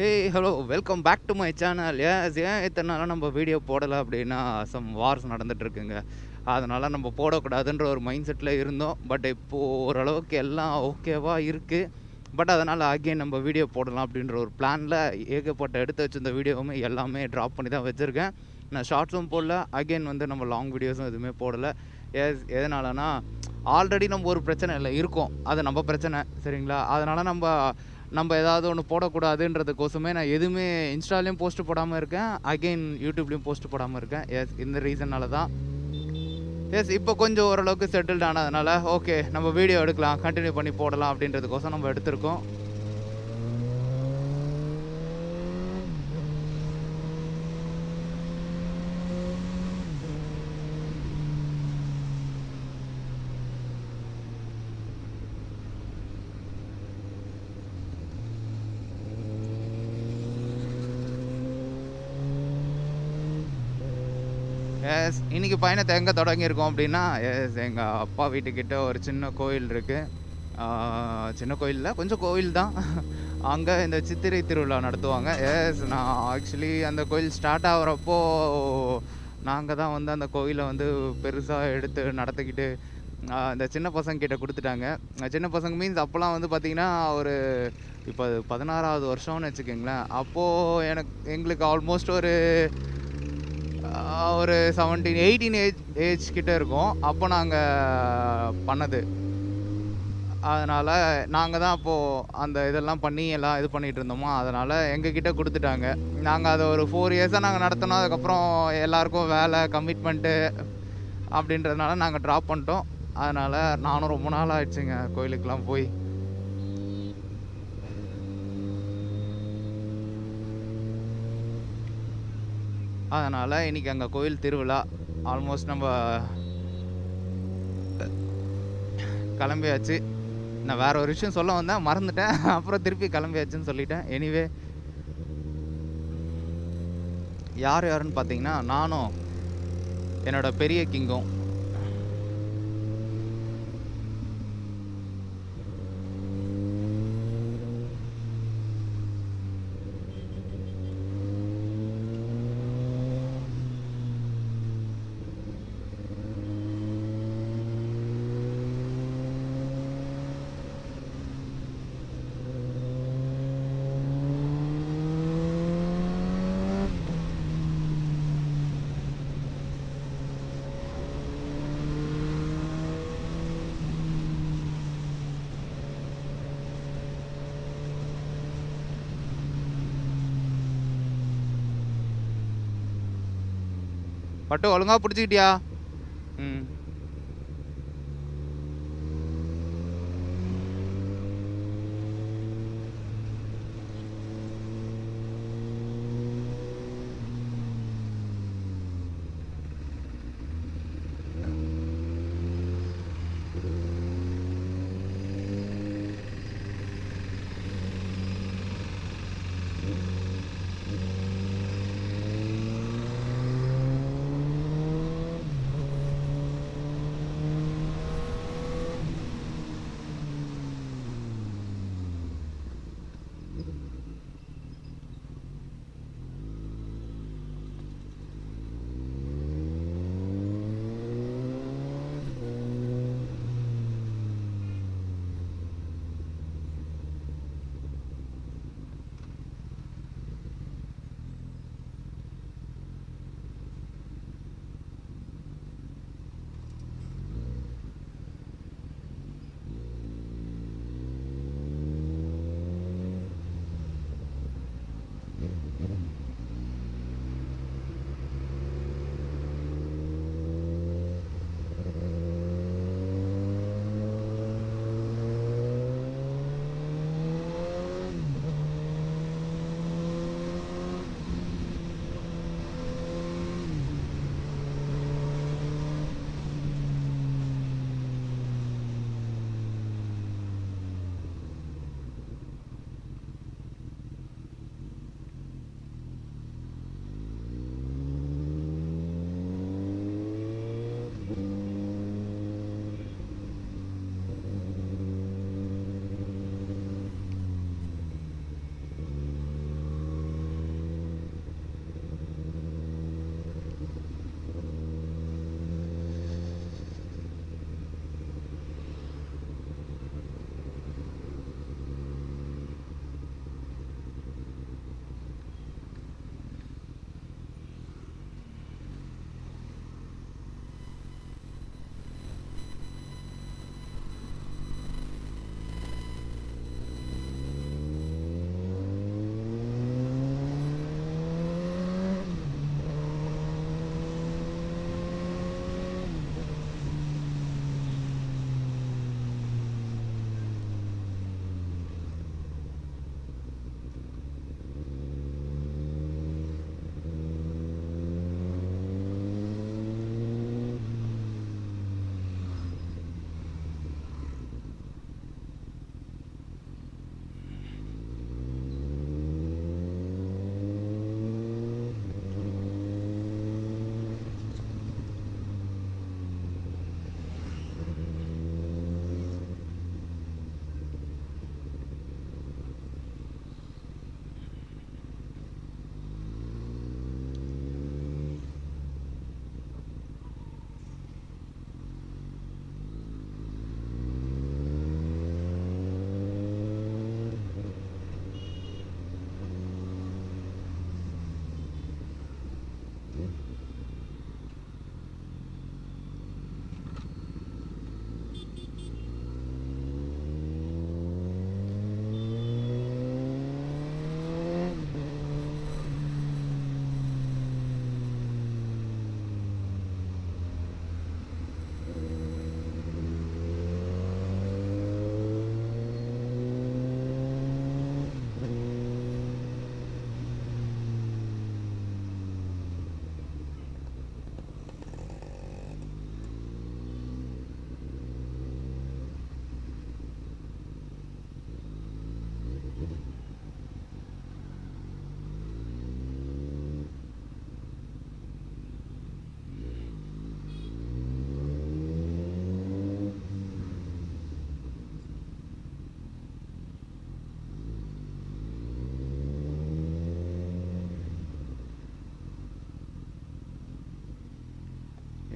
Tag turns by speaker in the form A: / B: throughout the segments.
A: Hello welcome back to my channel. ஏன் இத்தனை நாளாக நம்ம வீடியோ போடலை அப்படின்னா சம் வார்ஸ் நடந்துகிட்ருக்குங்க. அதனால் நம்ம போடக்கூடாதுன்ற ஒரு மைண்ட் செட்டில் இருந்தோம். பட் இப்போது ஓரளவுக்கு எல்லாம் ஓகேவாக இருக்குது. பட் அதனால் அகெயின் நம்ம வீடியோ போடலாம் அப்படின்ற ஒரு பிளானில் ஏகப்பட்ட எடுத்து வச்சிருந்த வீடியோவுமே எல்லாமே ட்ராப் பண்ணி தான் வச்சுருக்கேன். நான் ஷார்ட்ஸும் போடல, அகெயின் நம்ம லாங் வீடியோஸும் எதுவுமே போடலை. எதனாலனா ஆல்ரெடி நம்ம ஒரு பிரச்சனை இல்லை இருக்கோம், அது நம்ம பிரச்சனை சரிங்களா. அதனால் நம்ம ஏதாவது ஒன்று போடக்கூடாதுன்றதுக்கோசமே நான் எதுவுமே இன்ஸ்டாலையும் போஸ்ட்டு போடாமல் இருக்கேன், அகெயின் யூடியூப்லேயும் போஸ்ட்டு போடாமல் இருக்கேன். இந்த ரீசன்னால தான். இப்போ கொஞ்சம் ஓரளவுக்கு செட்டில்ட் ஆனதுனால ஓகே நம்ம வீடியோ எடுக்கலாம், கண்டினியூ பண்ணி போடலாம் அப்படின்றதுக்கோசம் நம்ம எடுத்திருக்கோம். இன்றைக்கி பயணத்தை எங்கே தொடங்கியிருக்கோம் அப்படின்னா, எங்கள் அப்பா வீட்டுக்கிட்ட ஒரு சின்ன கோயில் இருக்குது. சின்ன கோயிலில் கொஞ்சம் கோயில் தான். அங்கே இந்த சித்திரை திருவிழா நடத்துவாங்க. நான் ஆக்சுவலி அந்த கோயில் ஸ்டார்ட் ஆகிறப்போ நாங்கள் தான் அந்த கோயிலை பெருசாக எடுத்து நடத்திக்கிட்டு இந்த சின்ன பசங்கக்கிட்ட கொடுத்துட்டாங்க. சின்ன பசங்க மீன்ஸ் அப்போல்லாம் பார்த்திங்கன்னா ஒரு இப்போ 16வது வருஷம்னு வச்சுக்கோங்களேன். அப்போது எங்களுக்கு ஆல்மோஸ்ட் ஒரு 17 18 ஏஜ் கிட்டே இருக்கும் அப்போ நாங்கள் பண்ணது. அதனால் நாங்கள் தான் அப்போது அந்த இதெல்லாம் பண்ணி எல்லாம் இது பண்ணிகிட்டு இருந்தோமோ, அதனால் எங்ககிட்ட கொடுத்துட்டாங்க. நாங்கள் அதை ஒரு 4 இயர்ஸாக நாங்கள் நடத்தினோம். அதுக்கப்புறம் எல்லாேருக்கும் வேலை கமிட்மெண்ட்டு அப்படின்றதுனால நாங்கள் ட்ராப் பண்ணிட்டோம். அதனால் நானும் ரொம்ப நாள் ஆயிடுச்சுங்க கோயிலுக்கெலாம் போய். அதனால் இன்றைக்கி அங்கே கோயில் திருவிழா ஆல்மோஸ்ட் நம்ம கிளம்பியாச்சு. நான் வேறு ஒரு விஷயம் சொல்ல வந்தேன், மறந்துட்டேன். அப்புறம் திருப்பி கிளம்பியாச்சுன்னு சொல்லிட்டேன். எனிவே யாருன்னு பார்த்தீங்கன்னா நானும் என்னோடய பெரிய கிங்கும். பட்டு ஒழுங்காக பிடிச்சிக்கிட்டியா? ம்.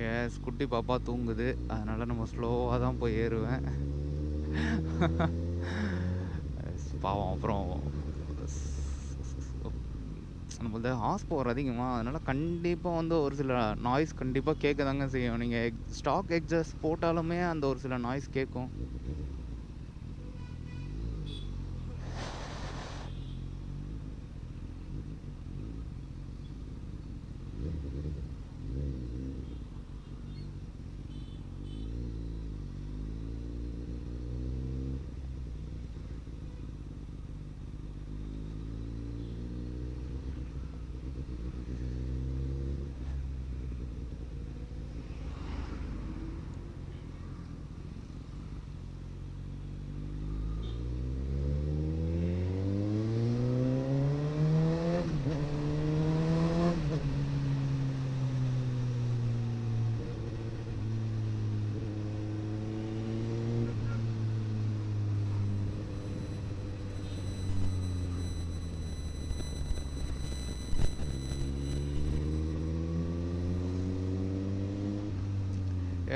A: எஸ் குட்டி பாப்பா தூங்குது, அதனால் நம்ம ஸ்லோவாக தான் போய் ஏறுவேன். பாவம். அப்புறம் நம்மளது ஹார்ஸ் பவர் அதிகமாக, அதனால் கண்டிப்பாக வந்து ஒரு சில நாய்ஸ் கண்டிப்பாக கேட்க தாங்க செய்யும். நீங்கள் ஸ்டாக் எக்ஸாஸ்ட் போட்டாலுமே அந்த ஒரு சில நாய்ஸ் கேட்கும்.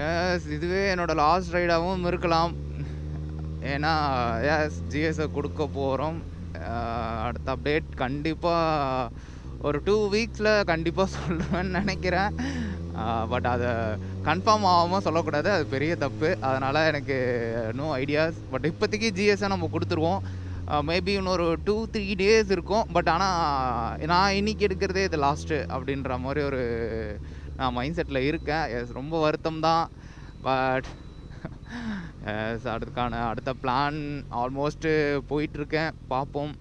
A: எஸ் இதுவே என்னோட லாஸ்ட் ரைடாகவும் இருக்கலாம். ஏன்னா எஸ் ஜிஎஸை கொடுக்க போகிறோம். அடுத்த அப்டேட் கண்டிப்பாக ஒரு 2 வீக்ஸில் கண்டிப்பாக சொல்லுவேன்னு நினைக்கிறேன். பட் அதை கன்ஃபார்ம் ஆகாமல் சொல்லக்கூடாது, அது பெரிய தப்பு. அதனால் எனக்கு நோ ஐடியாஸ். பட் இப்போதைக்கு ஜிஎஸை நம்ம கொடுத்துருவோம். மேபி இன்னொரு 2-3 டேஸ் இருக்கும். பட் ஆனால் நான் இன்றைக்கி எடுக்கிறதே இது லாஸ்ட்டு அப்படின்ற மாதிரி ஒரு நான் மைண்ட் செட்டில் இருக்கேன். எஸ் ரொம்ப வருத்தம் தான். பட் எஸ் அடுத்த பிளான் ஆல்மோஸ்ட்டு போயிட்டுருக்கேன், பார்ப்போம்.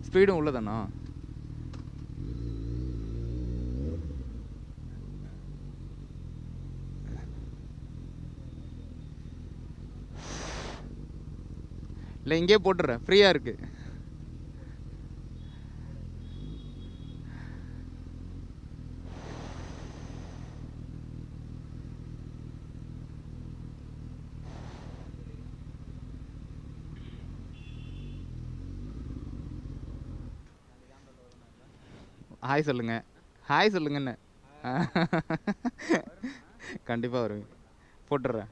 A: ஸ்பீடும் உள்ளதாண்ணா? இல்லை இங்கே போட்டுடுறேன், ஃப்ரீயாக இருக்குது. ஹாய் சொல்லுங்க, ஹாய் சொல்லுங்கண்ணே. கண்டிப்பாக வருவேன், போட்டுடுறேன்.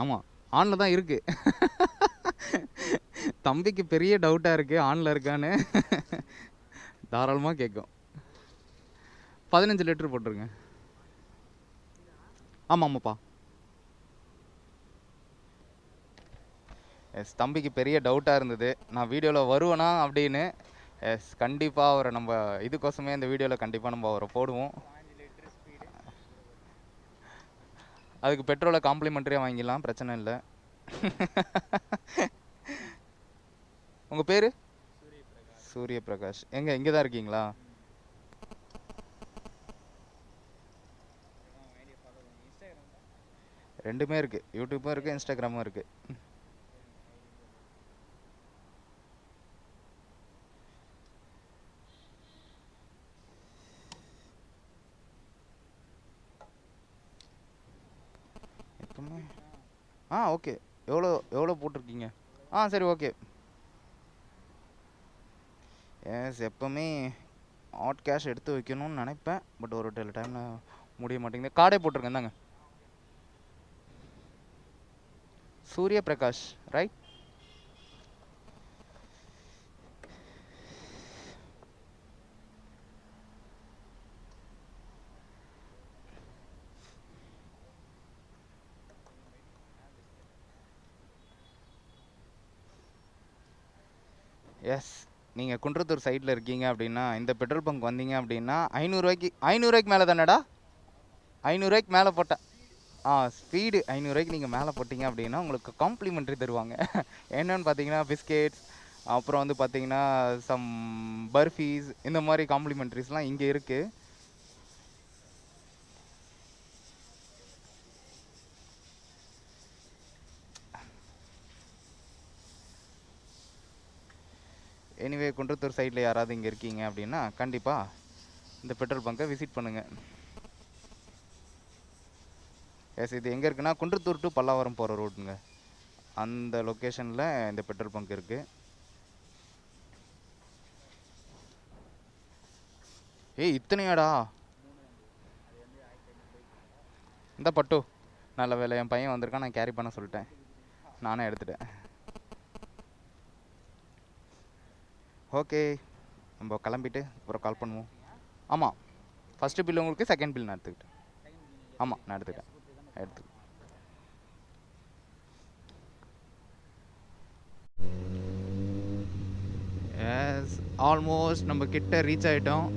A: ஆமாம் ஆனில் தான் இருக்குது. தம்பிக்கு பெரிய டவுட்டாக இருக்குது ஆனில் இருக்கான்னு. தாராளமாக கேட்கும். 15 லிட்டர் போட்டுருங்க. ஆமாப்பா. எஸ் தம்பிக்கு பெரிய டவுட்டாக இருந்தது நான் வீடியோவில் வருவேனா அப்படின்னு. எஸ் கண்டிப்பாக அவரை நம்ம இதுக்கோசமே இந்த வீடியோவில் கண்டிப்பாக நம்ம அவரை போடுவோம். அதுக்கு பெட்ரோலை காம்ப்ளிமெண்ட்ரியாக வாங்கிடலாம், பிரச்சனை இல்லை. உங்கள் பேர்? சூரிய பிரகாஷ். இங்கே தான் இருக்கீங்களா? ரெண்டுமே இருக்குது, யூடியூப்பும் இருக்குது, இன்ஸ்டாகிராமும் இருக்குது. ஓகே. எவ்வளோ போட்டிருக்கீங்க? சரி ஓகே. எஸ் எப்போவுமே ஹாட் கேஷ் எடுத்து வைக்கணும்னு நினைப்பேன், பட் ஒரு டைமில் முடிய மாட்டேங்குது. கார்டே போட்டிருக்கேன், தாங்க. சூரிய பிரகாஷ் ரைட்? எஸ் நீங்கள் குன்றத்தூர் சைடில் இருக்கீங்க அப்படின்னா இந்த பெட்ரோல் பங்க் வந்தீங்க அப்படின்னா 500 மேலே தானேடா? 500 மேலே போட்டேன். ஸ்பீடு 500 நீங்கள் மேலே போட்டிங்க அப்படின்னா உங்களுக்கு காம்ப்ளிமெண்ட்ரி தருவாங்க. என்னென்னு பார்த்தீங்கன்னா பிஸ்கெட்ஸ், அப்புறம் வந்து பார்த்தீங்கன்னா சம் பர்ஃபீஸ், இந்த மாதிரி காம்ப்ளிமெண்ட்ரிஸ்லாம் இங்கே இருக்குது. எனிவே குன்றத்தூர் சைடில் யாராவது இங்கே இருக்கீங்க அப்படின்னா கண்டிப்பாக இந்த பெட்ரோல் பங்கை விசிட் பண்ணுங்கள். எஸ் இது எங்கே இருக்குன்னா குன்றத்தூர் டு பல்லாவரம் போகிற ரோடுங்க. அந்த லொக்கேஷனில் இந்த பெட்ரோல் பங்க் இருக்குது. ஏய் இத்தனையாடா? இந்த பட்டு நல்ல வேலை, என் பையன் வந்திருக்கான், நான் கேரி பண்ண சொல்லிட்டேன், நானே எடுத்துட்டேன். ஓகே, நம்ம கிளம்பிட்டு அப்புறம் கால் பண்ணுவோம். ஆமாம், ஃபஸ்ட்டு பில் உங்களுக்கு, செகண்ட் பில் நான் எடுத்துக்கிட்டேன். ஆமாம், நான் எடுத்துக்கிட்டேன். எஸ், ஆல்மோஸ்ட் நம்ம கிட்ட ரீச் ஆகிட்டோம்.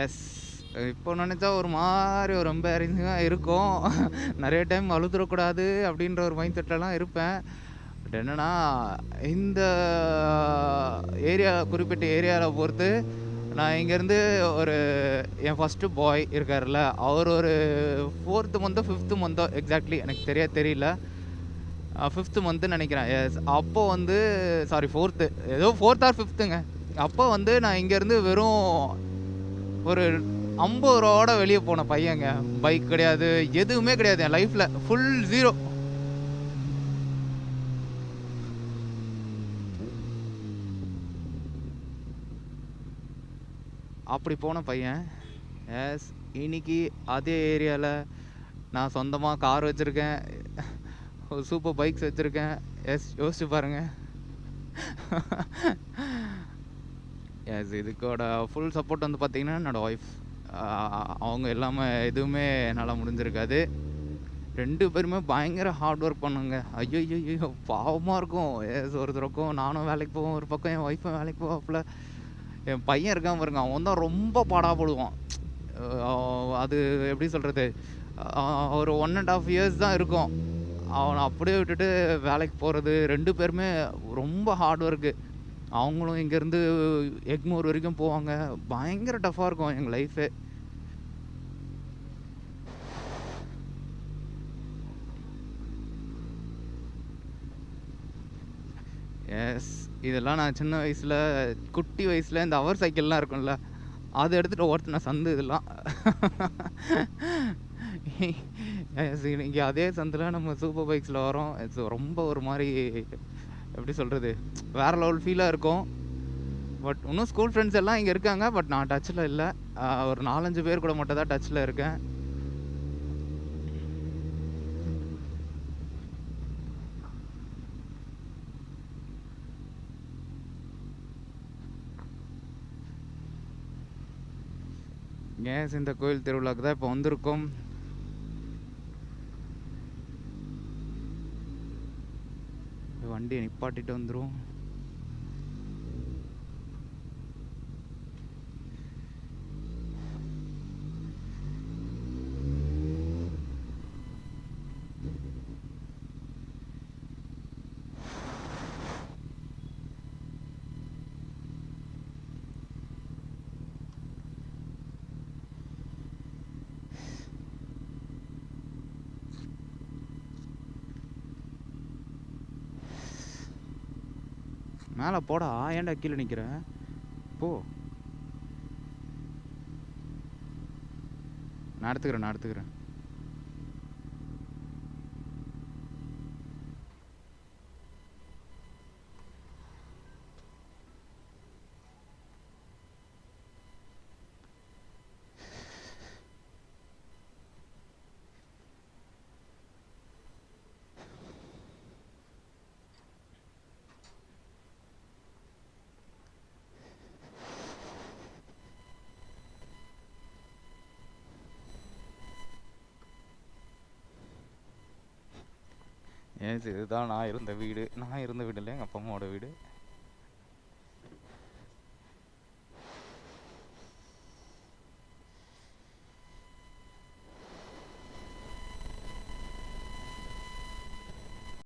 A: எஸ், இப்போ நினச்சா ஒரு மாதிரி ஒரு எம்பாரசிங்காக இருக்கும். நிறைய டைம் அழுதுறக்கூடாது அப்படின்ற ஒரு மைண்ட் செட்லலாம் இருப்பேன். பட் என்னென்னா, இந்த ஏரியா, குறிப்பிட்ட ஏரியாவில் பொறுத்து நான் இங்கேருந்து ஒரு என் ஃபஸ்ட்டு பாய் இருக்கார்ல, அவர் ஒரு 4th மந்த்தோ 5th மந்த்தோ எக்ஸாக்ட்லி எனக்கு தெரியல, 5th மந்த்து நினைக்கிறேன். எஸ், அப்போது வந்து சாரி 4th, ஏதோ 4th or 5th அப்போ வந்து நான் இங்கேருந்து வெறும் ஒரு 50 ரூபாவோட வெளியே போன பையங்க. பைக் கிடையாது, எதுவுமே கிடையாது என் லைஃப்பில், ஃபுல் ஜீரோ. அப்படி போன பையன். எஸ், இன்னைக்கு அதே ஏரியாவில் நான் சொந்தமாக கார் வச்சுருக்கேன், ஒரு சூப்பர் பைக்ஸ் வச்சுருக்கேன். எஸ், யோசிச்சு பாருங்கள். எஸ், இதுக்கோட ஃபுல் சப்போர்ட் வந்து பார்த்திங்கன்னா என்னோடய ஒய்ஃப். அவங்க இல்லாமல் எதுவுமே என்னால் முடிஞ்சிருக்காது. 2 பேருமே பயங்கர ஹார்ட் ஒர்க் பண்ணுங்க. ஐயோ பாவமாக இருக்கும். எஸ், ஒருத்தருக்கும் நானும் வேலைக்கு போவேன், ஒரு பக்கம் என் ஒய்ஃபும் வேலைக்கு போவாப்புல. என் பையன் இருக்கான் பாருங்க, அவன் தான் ரொம்ப பாடாப்படுவான். அது எப்படி சொல்கிறது, ஒரு 1.5 years தான் இருக்கும். அவனை அப்படியே விட்டுட்டு வேலைக்கு போகிறது. 2 பேருமே ரொம்ப ஹார்ட் ஒர்க்கு. அவங்களும் இங்கேருந்து எக்மோர் வரைக்கும் போவாங்க. பயங்கர டஃப்பாக இருக்கும் எங்கள் லைஃபே. எஸ், இதெல்லாம் நான் சின்ன வயசில், குட்டி வயசில் இந்த ஹவர் சைக்கிள்லாம் இருக்கும்ல, அதை எடுத்துகிட்டு ஓட்டின சந்து இதெல்லாம். எஸ், இன்றைக்கி அதே சந்தில் நம்ம சூப்பர் பைக்ஸில் வரோம். இட்ஸ் ரொம்ப ஒரு மாதிரி எப்படி சொல்கிறது, வேறு லெவல் ஃபீலாக இருக்கும். பட் இன்னும் ஸ்கூல் ஃப்ரெண்ட்ஸ் எல்லாம் இங்கே இருக்காங்க, பட் நான் டச்சில் இல்லை. ஒரு 4-5 பேர் கூட மட்டும் தான் டச்சில் இருக்கேன். எஸ், இந்த கோயில் திருவிழாக்கு தான் இப்போ வந்திருக்கோம். வண்டியை நிப்பாட்டிட்டு வந்துடும். மேலே போடா, ஏன்டா கீழே நிற்கிற, போ. நான் எடுத்துக்கிறேன். எஸ், இதுதான் நான் இருந்த வீடு. நான் இருந்த வீடு இல்லை, எங்கள் அப்பா அம்மாவோட வீடு.